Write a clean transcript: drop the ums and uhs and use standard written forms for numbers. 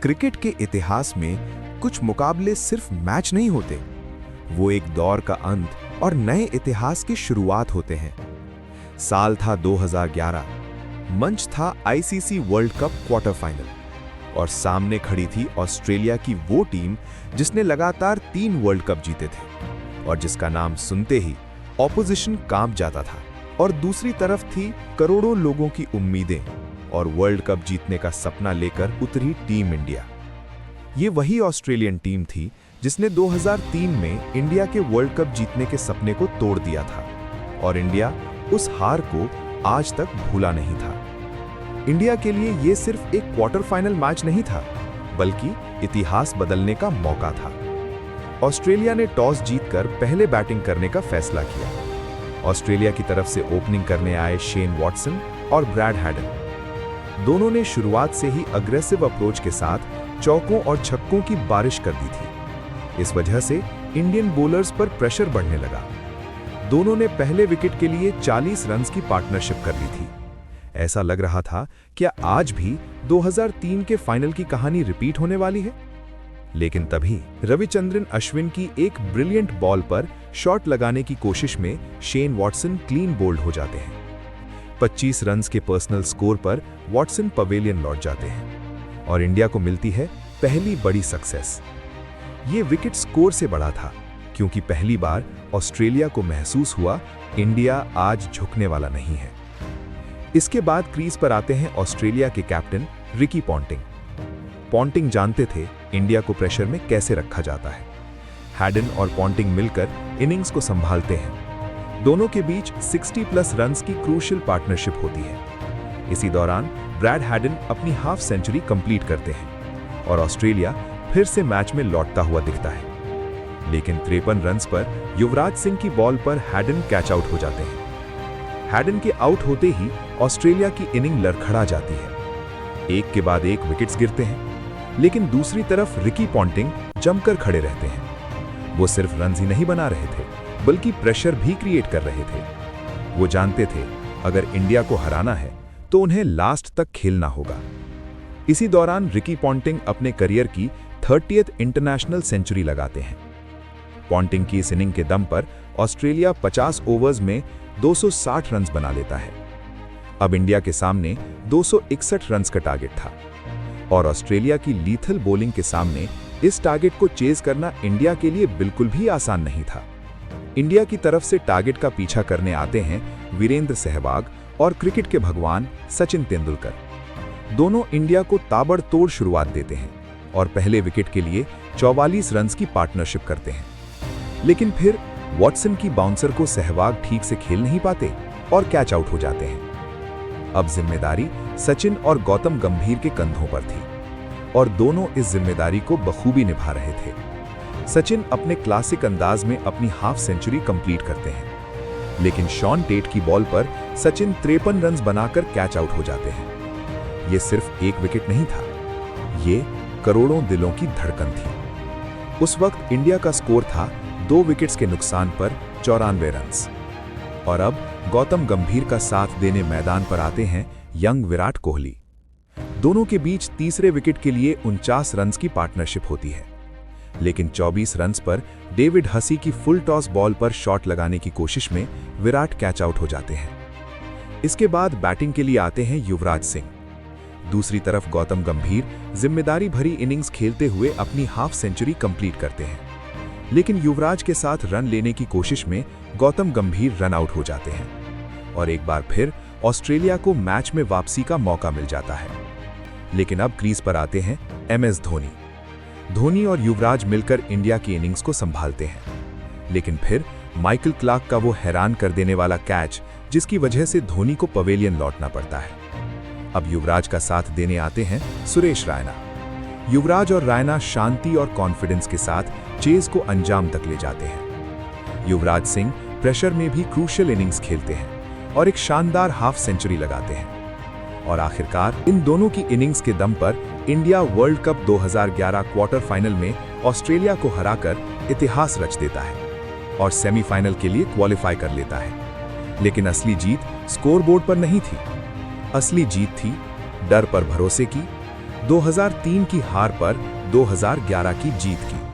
Cricket के इतिहास में कुछ मुकाबले सिर्फ मैच नहीं होते, वो एक दौर का अंत और नए इतिहास की शुरुआत होते हैं। साल था 2011, मंच था ICC world cup quarter final और सामने खड़ी थी ऑस्ट्रेलिया की वो टीम जिसने लगातार 3 वर्ल्ड कप जीते थे और जिसका नाम सुनते ही ऑपोजिशन कांप जाता था। और दूसरी तरफ थी करोड़ों लोगों की उम्मीदें और वर्ल्ड कप जीतने का सपना लेकर उतरी टीम इंडिया। ये वही ऑस्ट्रेलियन टीम थी जिसने 2003 में इंडिया के वर्ल्ड कप जीतने के सपने को तोड़ दिया था और इंडिया उस हार को आज तक भूला नहीं था। इंडिया के लिए ये सिर्फ एक क्वार्टर फाइनल मैच नहीं था, बल्कि इतिहास बदलने का मौका था। ऑस्ट्रेलिया ने टॉस जीतकर पहले बैटिंग करने का फैसला किया। ऑस्ट्रेलिया की तरफ से ओपनिंग करने आए शेन वॉटसन और ब्रैड हैडन। दोनों ने शुरुआत से ही अग्रेसिव अप्रोच के साथ चौकों और छक्कों की बारिश कर दी थी। इस वजह से इंडियन बॉलर्स पर प्रेशर बढ़ने लगा। दोनों ने पहले विकेट के लिए 40 रन्स की पार्टनरशिप कर ली थी। ऐसा लग रहा था कि आज भी 2003 के फाइनल की कहानी रिपीट होने वाली है। लेकिन तभी रविचंद्रन अश्विन की एक ब्रिलियंट बॉल पर शॉट लगाने की कोशिश में शेन वॉटसन क्लीन बोल्ड हो जाते हैं। 25 रन्स के पर्सनल स्कोर पर वॉटसन पवेलियन लौट जाते हैं और इंडिया को मिलती है पहली बड़ी सक्सेस। ये विकेट स्कोर से बड़ा था क्योंकि पहली बार ऑस्ट्रेलिया को महसूस हुआ इंडिया आज झुकने वाला नहीं है। इसके बाद क्रीज पर आते हैं ऑस्ट्रेलिया के कैप्टन रिकी पॉन्टिंग। पॉन्टिंग जानते थे इंडिया को प्रेशर में कैसे रखा जाता है। हैडन और पॉन्टिंग मिलकर इनिंग्स को संभालते हैं। दोनों के बीच 60+ रन्स की क्रूशियल पार्टनरशिप होती है। इसी दौरान ब्रैड हैडन अपनी हाफ सेंचुरी कंप्लीट करते हैं और ऑस्ट्रेलिया फिर से मैच में लौटता हुआ दिखता है। लेकिन 53 रन्स पर युवराज सिंह की बॉल पर हैडन कैच आउट हो जाते हैं। हैडन के आउट होते ही ऑस्ट्रेलिया की इनिंग लड़खड़ा जाती है। एक के बाद एक विकेट्स गिरते हैं, लेकिन दूसरी तरफ रिकी पॉन्टिंग जमकर खड़े रहते हैं। वो सिर्फ रन्स ही नहीं बना रहे थे, बल्कि प्रेशर भी क्रिएट कर रहे थे। वो जानते थे अगर इंडिया को हराना है तो उन्हें लास्ट तक खेलना होगा। इसी दौरान रिकी पॉन्टिंग अपने करियर की 30th इंटरनेशनल सेंचुरी लगाते हैं। पॉन्टिंग की इस इनिंग के दम पर ऑस्ट्रेलिया 50 ओवर्स में 260 रन्स बना लेता है। अब इंडिया के सामने 261 रन्स का टारगेट था और ऑस्ट्रेलिया की लीथल बॉलिंग के सामने इस टारगेट को चेज करना इंडिया के लिए बिल्कुल भी आसान नहीं था। इंडिया की तरफ से टारगेट का पीछा करने आते हैं वीरेंद्र सहवाग और क्रिकेट के भगवान सचिन तेंदुलकर। दोनों इंडिया को ताबड़तोड़ शुरुआत देते हैं और पहले विकेट के लिए 44 रन्स की पार्टनरशिप करते हैं। लेकिन फिर वॉटसन की बाउंसर को सहवाग ठीक से खेल नहीं पाते और कैच आउट हो जाते हैं। अब जिम्मेदारी सचिन और गौतम गंभीर के कंधों पर थी और दोनों इस जिम्मेदारी को बखूबी निभा रहे थे। सचिन अपने क्लासिक अंदाज में अपनी हाफ सेंचुरी कंप्लीट करते हैं, लेकिन शॉन टेट की बॉल पर सचिन 53 रन्स बनाकर कैच आउट हो जाते हैं। ये सिर्फ एक विकेट नहीं था, ये करोड़ों दिलों की धड़कन थी। उस वक्त इंडिया का स्कोर था 2 विकेट्स के नुकसान पर 94 रन्स। और अब गौतम गंभीर का साथ देने मैदान पर आते हैं यंग विराट कोहली। दोनों के बीच तीसरे विकेट के लिए 49 रन्स की पार्टनरशिप होती है, लेकिन 24 रन्स पर डेविड हसी की फुल टॉस बॉल पर शॉट लगाने की कोशिश में विराट कैच आउट हो जाते हैं। इसके बाद बैटिंग के लिए आते हैं युवराज सिंह। दूसरी तरफ गौतम गंभीर जिम्मेदारी भरी इनिंग्स खेलते हुए अपनी हाफ सेंचुरी कंप्लीट करते हैं, लेकिन युवराज के साथ रन लेने की कोशिश में गौतम गंभीर रन आउट हो जाते हैं और एक बार फिर ऑस्ट्रेलिया को मैच में वापसी का मौका मिल जाता है। लेकिन अब क्रीज पर आते हैं MS धोनी। धोनी और युवराज मिलकर इंडिया की इनिंग्स को संभालते हैं, लेकिन फिर माइकल क्लार्क का वो हैरान कर देने वाला कैच जिसकी वजह से धोनी को पवेलियन लौटना पड़ता है। अब युवराज का साथ देने आते हैं सुरेश रायना। युवराज और रायना शांति और कॉन्फिडेंस के साथ चेज को अंजाम तक ले जाते हैं। युवराज सिंह प्रेशर में भी क्रूशियल इनिंग्स खेलते हैं और एक शानदार हाफ सेंचुरी लगाते हैं और आखिरकार इन दोनों की इनिंग्स के दम पर India world cup 2011 quarter final में ऑस्ट्रेलिया को हराकर इतिहास रच देता है और सेमीफाइनल के लिए क्वालिफाई कर लेता है। लेकिन असली जीत स्कोरबोर्ड पर नहीं थी, असली जीत थी डर पर भरोसे की, 2003 की हार पर 2011 की जीत की।